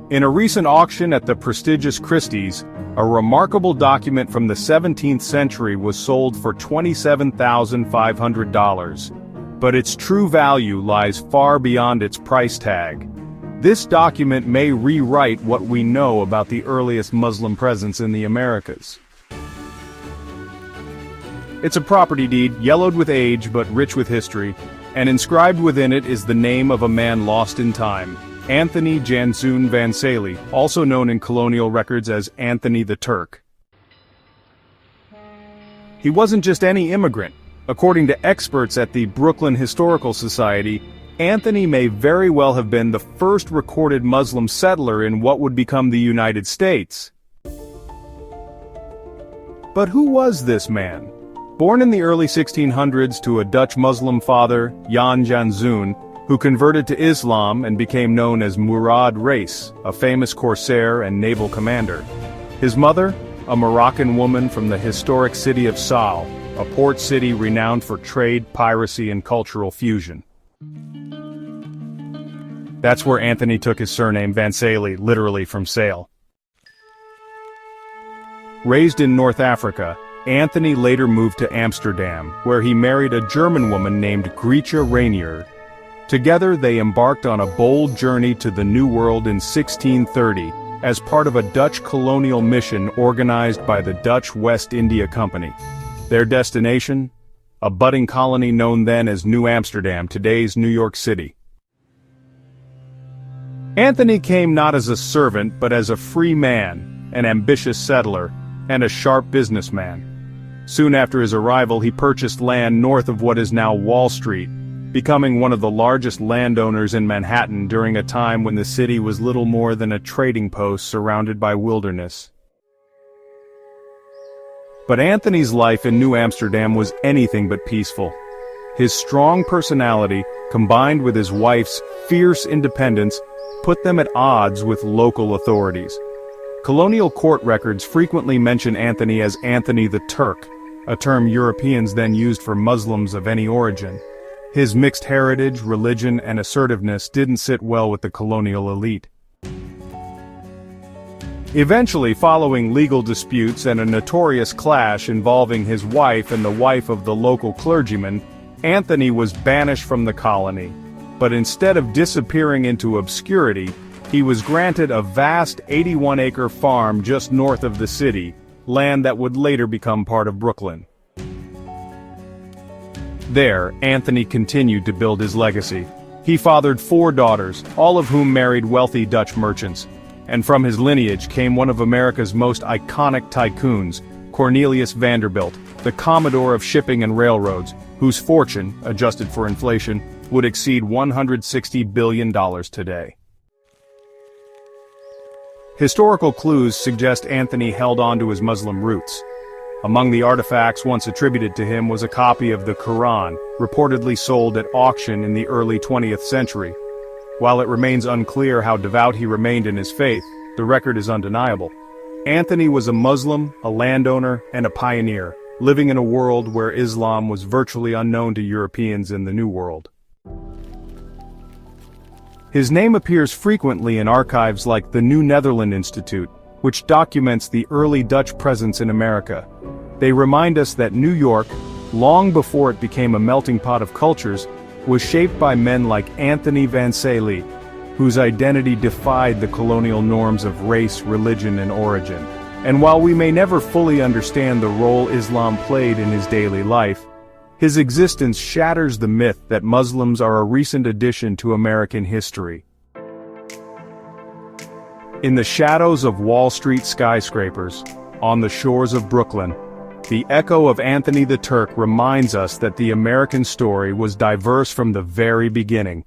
In a recent auction at the prestigious Christie's, a remarkable document from the 17th century was sold for $27,500. But its true value lies far beyond its price tag. This document may rewrite what we know about the earliest Muslim presence in the Americas. It's a property deed, yellowed with age but rich with history, and inscribed within it is the name of a man lost in time, Anthony Janzoon Vansalie, also known in colonial records as Anthony the Turk. He wasn't just any immigrant. According to experts at the Brooklyn Historical Society, Anthony may very well have been the first recorded Muslim settler in what would become the United States. But who was this man? Born in the early 1600s to a Dutch Muslim father, Jan Janzoon, who converted to Islam and became known as Murad Reis, a famous corsair and naval commander. His mother, a Moroccan woman from the historic city of Sal, a port city renowned for trade, piracy, and cultural fusion. That's where Anthony took his surname Vansalie, literally from sail. Raised in North Africa, Anthony later moved to Amsterdam, where he married a German woman named Grietje Reinier. Together they embarked on a bold journey to the New World in 1630, as part of a Dutch colonial mission organized by the Dutch West India Company. Their destination? A budding colony known then as New Amsterdam, today's New York City. Anthony came not as a servant but as a free man, an ambitious settler, and a sharp businessman. Soon after his arrival he purchased land north of what is now Wall Street, becoming one of the largest landowners in Manhattan during a time when the city was little more than a trading post surrounded by wilderness. But Anthony's life in New Amsterdam was anything but peaceful. His strong personality, combined with his wife's fierce independence, put them at odds with local authorities. Colonial court records frequently mention Anthony as Anthony the Turk, a term Europeans then used for Muslims of any origin. His mixed heritage, religion, and assertiveness didn't sit well with the colonial elite. Eventually, following legal disputes and a notorious clash involving his wife and the wife of the local clergyman, Anthony was banished from the colony. But instead of disappearing into obscurity, he was granted a vast 81-acre farm just north of the city, land that would later become part of Brooklyn. There, Anthony continued to build his legacy. He fathered 4 daughters, all of whom married wealthy Dutch merchants. And from his lineage came one of America's most iconic tycoons, Cornelius Vanderbilt, the Commodore of shipping and railroads, whose fortune, adjusted for inflation, would exceed $160 billion today. Historical clues suggest Anthony held on to his Muslim roots. Among the artifacts once attributed to him was a copy of the Quran, reportedly sold at auction in the early 20th century. While it remains unclear how devout he remained in his faith, the record is undeniable. Anthony was a Muslim, a landowner, and a pioneer, living in a world where Islam was virtually unknown to Europeans in the New World. His name appears frequently in archives like the New Netherland Institute, which documents the early Dutch presence in America. They remind us that New York, long before it became a melting pot of cultures, was shaped by men like Anthony Vansalie, whose identity defied the colonial norms of race, religion, and origin. And while we may never fully understand the role Islam played in his daily life, his existence shatters the myth that Muslims are a recent addition to American history. In the shadows of Wall Street skyscrapers, on the shores of Brooklyn, the echo of Anthony the Turk reminds us that the American story was diverse from the very beginning.